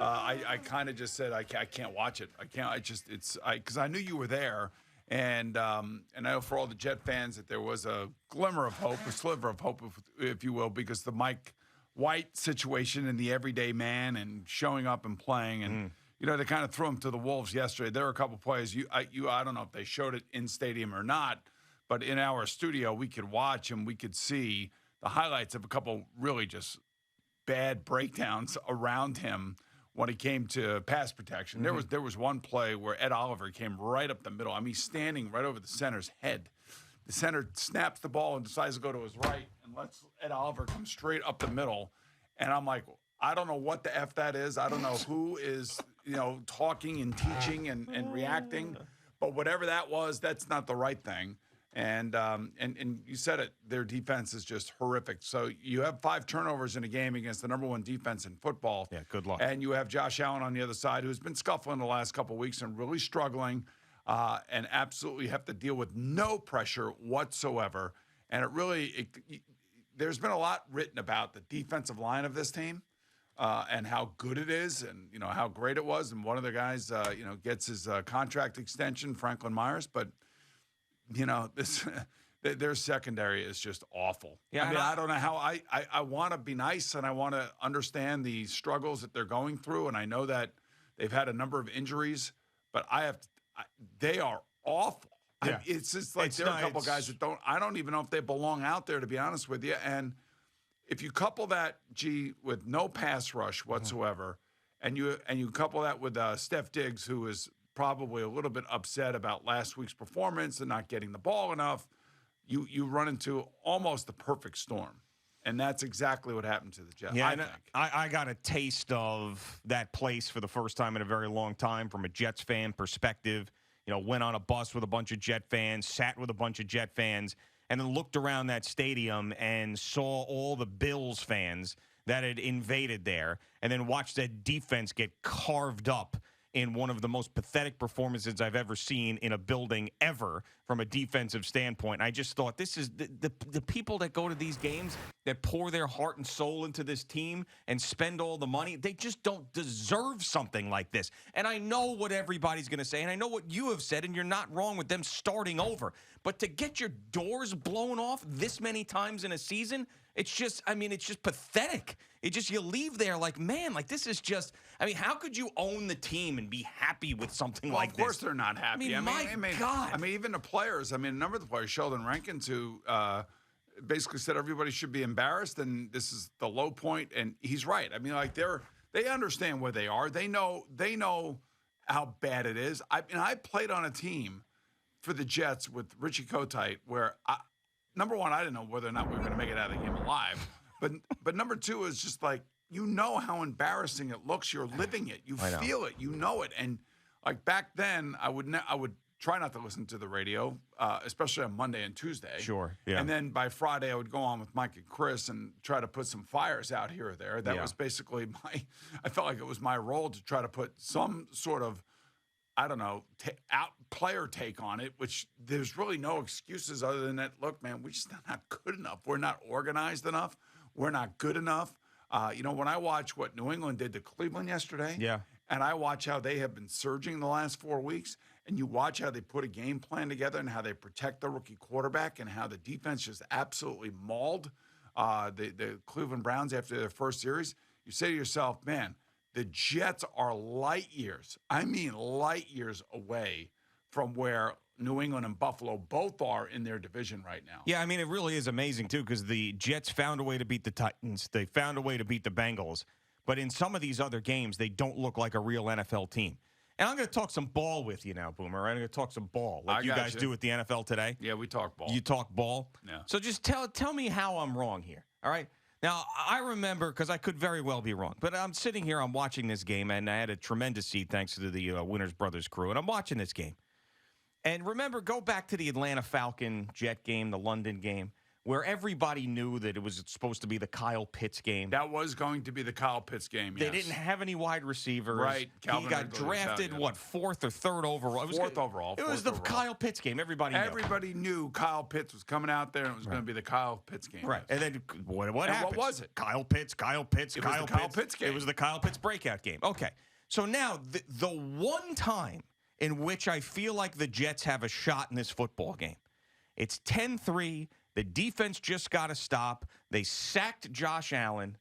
I kind of just said I can't watch it. I can't. Because I knew you were there, and I know for all the Jet fans that there was a glimmer of hope, a sliver of hope, if you will, because the Mike White situation and the everyday man and showing up and playing and. They kind of threw him to the wolves yesterday. There were a couple plays. I don't know if they showed it in stadium or not, but in our studio we could watch and we could see the highlights of a couple really just bad breakdowns around him when it came to pass protection. There was one play where Ed Oliver came right up the middle. I mean, standing right over the center's head. The center snaps the ball and decides to go to his right and lets Ed Oliver come straight up the middle. And I'm like, I don't know what the F that is. I don't know who is, talking and teaching and reacting. But whatever that was, that's not the right thing. And you said it, their defense is just horrific. So you have 5 turnovers in a game against the number 1 defense in football. Yeah, good luck. And you have Josh Allen on the other side, who's been scuffling the last couple of weeks and really struggling and absolutely have to deal with no pressure whatsoever. And there's been a lot written about the defensive line of this team. And how good it is and, how great it was. And one of the guys, gets his contract extension, Franklin Myers. But, their secondary is just awful. Yeah, I don't know how I want to be nice and I want to understand the struggles that they're going through. And I know that they've had a number of injuries, but they are awful. Yeah. It's just like there are a couple guys that I don't even know if they belong out there, to be honest with you. And if you couple that, with no pass rush whatsoever, and you couple that with Steph Diggs, who is probably a little bit upset about last week's performance and not getting the ball enough, you run into almost the perfect storm. And that's exactly what happened to the Jets, I think. I got a taste of that place for the first time in a very long time from a Jets fan perspective. Went on a bus with a bunch of Jet fans, sat with a bunch of Jet fans, and then looked around that stadium and saw all the Bills fans that had invaded there, and then watched that defense get carved up in one of the most pathetic performances I've ever seen in a building ever from a defensive standpoint. I just thought this is the people that go to these games that pour their heart and soul into this team and spend all the money, they just don't deserve something like this. And I know what everybody's going to say, and I know what you have said, and you're not wrong with them starting over. But to get your doors blown off this many times in a season, it's just pathetic. You leave there like, man, like this is just, how could you own the team and be happy with something like this? Of course they're not happy. My God. Even the players, a number of the players, Sheldon Rankins, who basically said everybody should be embarrassed and this is the low point, and he's right. They understand where they are. They know how bad it is. I played on a team for the Jets with Richie Kotite where, number one, I didn't know whether or not we were going to make it out of the game alive. But number two is just like, how embarrassing it looks. You're living it. You feel it. You know it. And like back then, I would try not to listen to the radio, especially on Monday and Tuesday. Sure, yeah. And then by Friday, I would go on with Mike and Chris and try to put some fires out here or there. That was basically I felt like it was my role to try to put some sort of, I don't know, player take on it, which there's really no excuses other than that, look, man, we're just not good enough. We're not organized enough. We're not good enough. When I watch what New England did to Cleveland yesterday, and I watch how they have been surging the last 4 weeks, and you watch how they put a game plan together and how they protect the rookie quarterback and how the defense just absolutely mauled the Cleveland Browns after their first series, you say to yourself, man, the Jets are light years away from where New England and Buffalo both are in their division right now. Yeah, it really is amazing, too, because the Jets found a way to beat the Titans. They found a way to beat the Bengals. But in some of these other games, they don't look like a real NFL team. And I'm going to talk some ball with you now, Boomer. I'm going to talk some ball like you guys do with the NFL today. Yeah, we talk ball. You talk ball? Yeah. So just tell me how I'm wrong here, all right? Now, I remember, because I could very well be wrong, but I'm sitting here, I'm watching this game, and I had a tremendous seat thanks to the Winners Brothers crew, and I'm watching this game. And remember, go back to the Atlanta Falcon Jet game, the London game, where everybody knew that it was supposed to be the Kyle Pitts game. That was going to be the Kyle Pitts game, They yes. didn't have any wide receivers. Right. He got drafted, fourth or third overall? Fourth overall. It was the Kyle Pitts game. Everybody knew Kyle Pitts was coming out there, and it was going to be the Kyle Pitts game. Right. And then what happened? What was it? Kyle Pitts. It was the Kyle Pitts game. It was the Kyle Pitts breakout game. Okay. So now the one time in which I feel like the Jets have a shot in this football game, it's 10-3. The defense just got a stop. They sacked Josh Allen,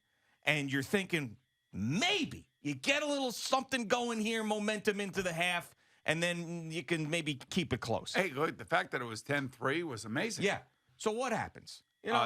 and you're thinking maybe you get a little something going here, momentum into the half, and then you can maybe keep it close. Hey, look, the fact that it was 10-3 was amazing. Yeah. So what happens?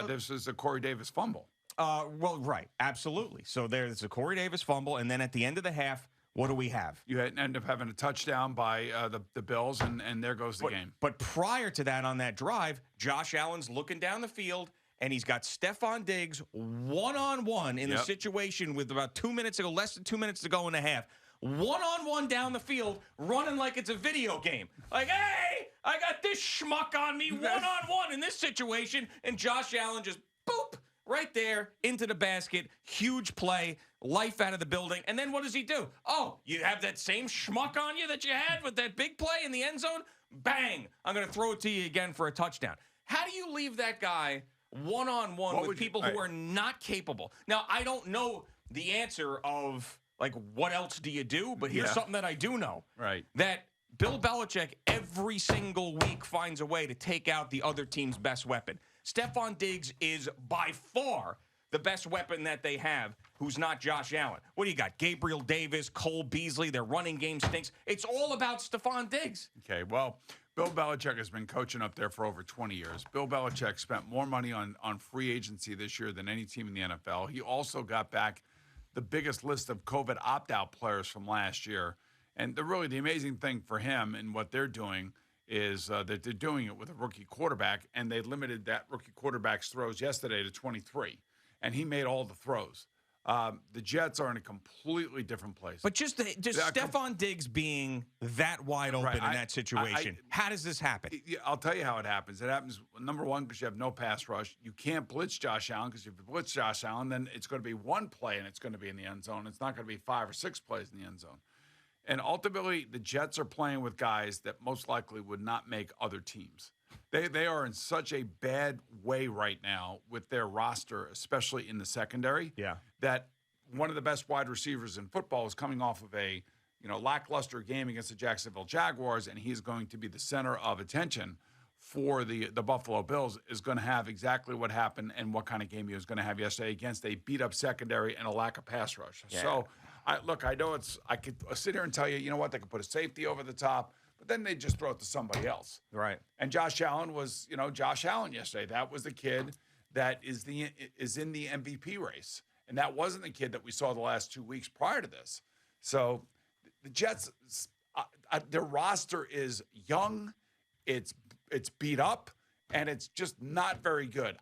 This is a Corey Davis fumble. Well, right. Absolutely. So there's a Corey Davis fumble, and then at the end of the half, what do we have? You end up having a touchdown by the Bills, and there goes the game. But prior to that, on that drive, Josh Allen's looking down the field, and he's got Stephon Diggs one-on-one in the situation with about 2 minutes ago, less than 2 minutes to go in the half. One-on-one down the field, running like it's a video game. Like, hey, I got this schmuck on me one-on-one in this situation, and Josh Allen just, boop, right there into the basket. Huge play, life out of the building. And then what does he do? Oh, you have that same schmuck on you that you had with that big play in the end zone? Bang! I'm going to throw it to you again for a touchdown. How do you leave that guy one-on-one with people who are not capable? Now, I don't know the answer of, like, what else do you do? But here's something that I do know. Right. That Bill Belichick every single week finds a way to take out the other team's best weapon. Stephon Diggs is by far the best weapon that they have, who's not Josh Allen. What do you got? Gabriel Davis, Cole Beasley, their running game stinks. It's all about Stephon Diggs. Okay, well, Bill Belichick has been coaching up there for over 20 years. Bill Belichick spent more money on free agency this year than any team in the NFL. He also got back the biggest list of COVID opt-out players from last year. And the amazing thing for him and what they're doing is that they're doing it with a rookie quarterback, and they limited that rookie quarterback's throws yesterday to 23, and he made all the throws. The Jets are in a completely different place. But just Stephon Diggs being that wide open in that situation, how does this happen? I'll tell you how it happens. It happens, number one, because you have no pass rush. You can't blitz Josh Allen, because if you blitz Josh Allen, then it's going to be one play, and it's going to be in the end zone. It's not going to be 5 or 6 plays in the end zone. And ultimately, the Jets are playing with guys that most likely would not make other teams. They are in such a bad way right now with their roster, especially in the secondary, that one of the best wide receivers in football is coming off of a lackluster game against the Jacksonville Jaguars, and he's going to be the center of attention for the Buffalo Bills, is going to have exactly what happened and what kind of game he was going to have yesterday against a beat-up secondary and a lack of pass rush. Yeah. So, I know I could sit here and tell you, what, they could put a safety over the top, but then they just throw it to somebody else. Right. And Josh Allen was, Josh Allen yesterday. That was the kid that is in the MVP race. And that wasn't the kid that we saw the last 2 weeks prior to this. So the Jets, their roster is young, it's beat up, and it's just not very good.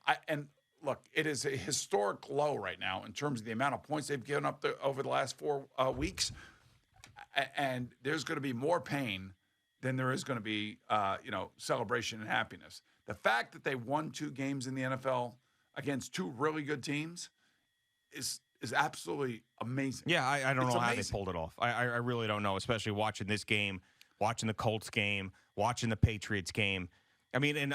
Look, it is a historic low right now in terms of the amount of points they've given up over the last 4 weeks. And there's going to be more pain than there is going to be, celebration and happiness. The fact that they won 2 games in the NFL against 2 really good teams is absolutely amazing. Yeah, I don't know how they pulled it off. I really don't know, especially watching this game, watching the Colts game, watching the Patriots game. I mean, and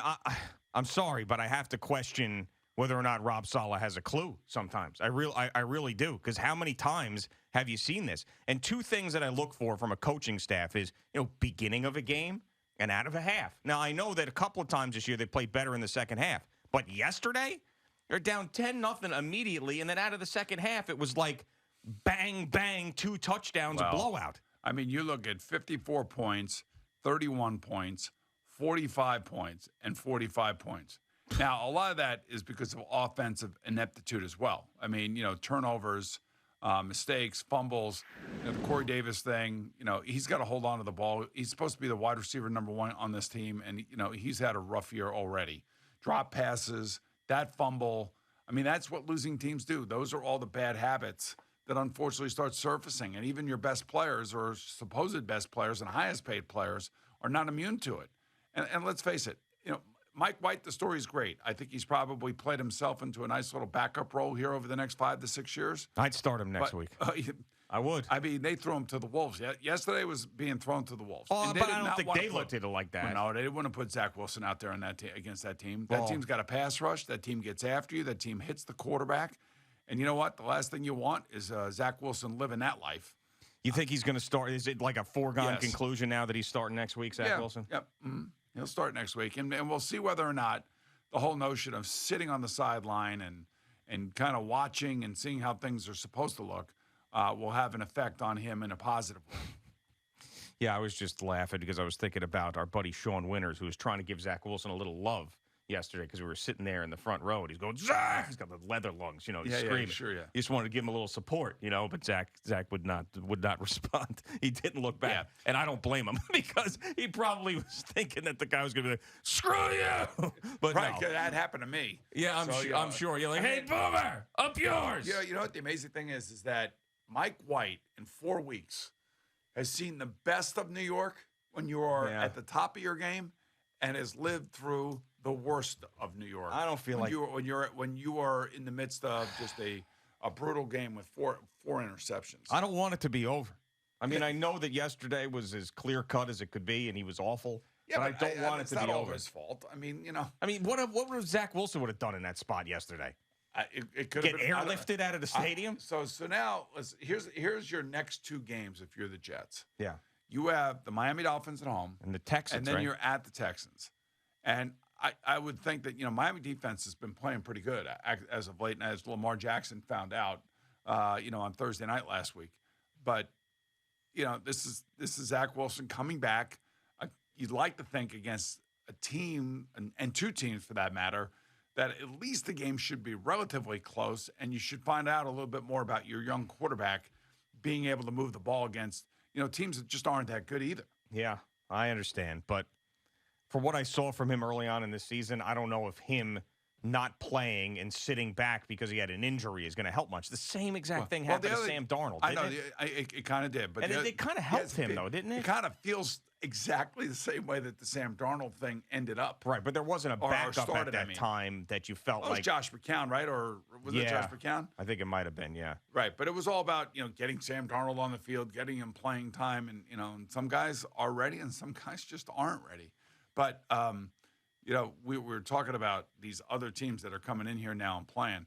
I'm sorry, but I have to question whether or not Rob Saleh has a clue sometimes. I really do, because how many times have you seen this? And 2 things that I look for from a coaching staff is, beginning of a game and out of a half. Now, I know that a couple of times this year they played better in the second half, but yesterday they're down 10-0 immediately, and then out of the second half it was like bang, bang, 2 touchdowns, a blowout. I mean, you look at 54 points, 31 points, 45 points, and 45 points. Now, a lot of that is because of offensive ineptitude as well. I mean, turnovers, mistakes, fumbles, the Corey Davis thing, he's got to hold on to the ball. He's supposed to be the wide receiver number 1 on this team, and, he's had a rough year already. Drop passes, that fumble. I mean, that's what losing teams do. Those are all the bad habits that unfortunately start surfacing. And even your best players, or supposed best players and highest paid players, are not immune to it. And let's face it, Mike White, the story is great. I think he's probably played himself into a nice little backup role here over the next 5 to 6 years. I'd start him next week. I would. I mean, they threw him to the Wolves. Yesterday was being thrown to the Wolves. Oh, but I don't think they looked at it like that. No, they didn't want to put Zach Wilson out there on that against that team. That team's got a pass rush. That team gets after you. That team hits the quarterback. And you know what? The last thing you want is Zach Wilson living that life. You think he's going to start? Is it like a foregone conclusion now that he's starting next week, Zach Wilson? Yep. Mm-hmm. He'll start next week. And we'll see whether or not the whole notion of sitting on the sideline and kind of watching and seeing how things are supposed to look will have an effect on him in a positive way. Yeah, I was just laughing because I was thinking about our buddy Sean Winters, who was trying to give Zach Wilson a little love yesterday because we were sitting there in the front row, and he's going, Zach! He's got the leather lungs, he's screaming. Yeah. He just wanted to give him a little support, but Zach would not respond. He didn't look back, and I don't blame him because he probably was thinking that the guy was going to be like, screw you! But right, no. that happened to me. Yeah, I'm sure. You're like, hey, Boomer, up yours! You know what the amazing thing is that Mike White, in 4 weeks, has seen the best of New York when you are at the top of your game and has lived through the worst of New York. I don't feel when you are in the midst of just a brutal game with four interceptions. I don't want it to be over. I mean, I know that yesterday was as clear cut as it could be, and he was awful. Yeah, but I don't want it to be over. It's not all his fault. I mean, what would Zach Wilson would have done in that spot yesterday? It could get airlifted out of the stadium. So now here's your next 2 games if you're the Jets. Yeah, you have the Miami Dolphins at home and the Texans, and then you're at the Texans, and I would think that Miami defense has been playing pretty good as of late, and as Lamar Jackson found out, on Thursday night last week. But this is Zach Wilson coming back. You'd like to think against a team and 2 teams for that matter, that at least the game should be relatively close, and you should find out a little bit more about your young quarterback being able to move the ball against teams that just aren't that good either. Yeah, I understand, but for what I saw from him early on in the season, I don't know if him not playing and sitting back because he had an injury is going to help much. The same exact thing happened to Sam Darnold, didn't it? It kind of did. But it kind of helped him, though, didn't it? It kind of feels exactly the same way that the Sam Darnold thing ended up. Right, but there wasn't a backup at that time that you felt like. It was Josh McCown, right? Or was it Josh McCown? I think it might have been, yeah. Right, but it was all about, getting Sam Darnold on the field, getting him playing time. And, and some guys are ready and some guys just aren't ready. But, we were talking about these other teams that are coming in here now and playing.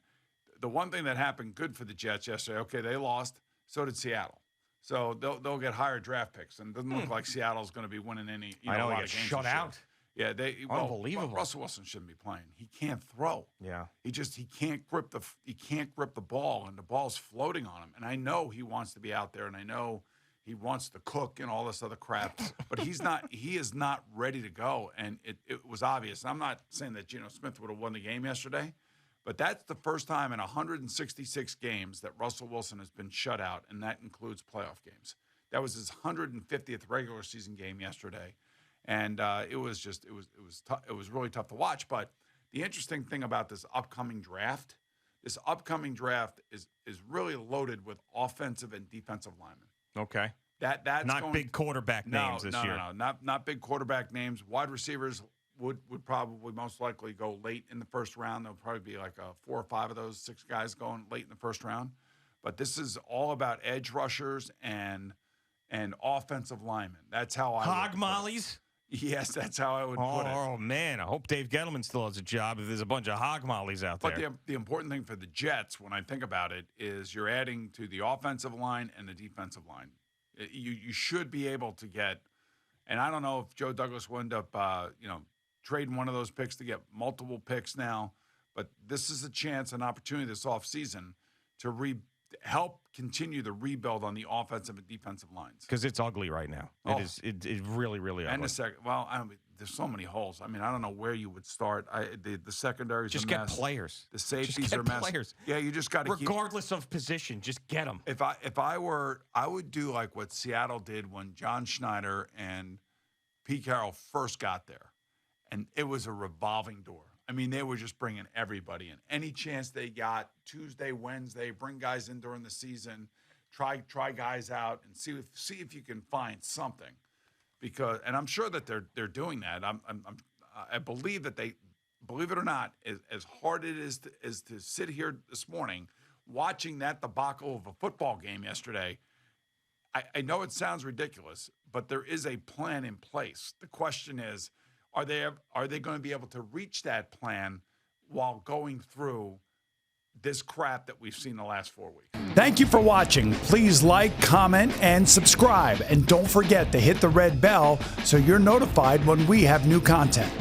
The one thing that happened good for the Jets yesterday, okay, they lost. So did Seattle. So they'll get higher draft picks, and it doesn't look like Seattle's going to be winning any. I know, a lot they of got games shut out. Yeah, unbelievable. Russell Wilson shouldn't be playing. He can't throw. Yeah, he can't grip the ball, and the ball's floating on him. And I know he wants to be out there, and I know he wants to cook and all this other crap, but he's not. He is not ready to go, and it was obvious. I'm not saying that Geno Smith would have won the game yesterday. But that's the first time in 166 games that Russell Wilson has been shut out, and that includes playoff games. That was his 150th regular season game yesterday, and it was really tough to watch. But the interesting thing about this upcoming draft is really loaded with offensive and defensive linemen. Okay, that's not big quarterback names this year. No, not big quarterback names. Wide receivers would probably most likely go late in the first round. There'll probably be like 4 or 5 of those 6 guys going late in the first round. But this is all about edge rushers and offensive linemen. That's how I hog mollies. Yes, that's how I would put it. Oh man, I hope Dave Gettleman still has a job if there's a bunch of hog mollies out there. But the important thing for the Jets, when I think about it, is you're adding to the offensive line and the defensive line. You should be able to get, and I don't know if Joe Douglas will end up, trading one of those picks to get multiple picks now, but this is a chance, an opportunity this offseason to help continue the rebuild on the offensive and defensive lines. Because it's ugly right now. It is really, really ugly. And there's so many holes. I mean, I don't know where you would start. The secondary's just a get mess. Players. The safeties just are a mess. Players. Yeah, you just got to regardless of position, just get them. If I were, I would do like what Seattle did when John Schneider and Pete Carroll first got there. And it was a revolving door. I mean, they were just bringing everybody in. Any chance they got, Tuesday, Wednesday, bring guys in during the season, try guys out, and see if you can find something. And I'm sure that they're doing that. I believe that they, believe it or not, as hard it is to sit here this morning watching that debacle of a football game yesterday. I know it sounds ridiculous, but there is a plan in place. The question is, are they going to be able to reach that plan while going through this crap that we've seen the last 4 weeks? Thank you for watching. Please like, comment, and subscribe. And don't forget to hit the red bell so you're notified when we have new content.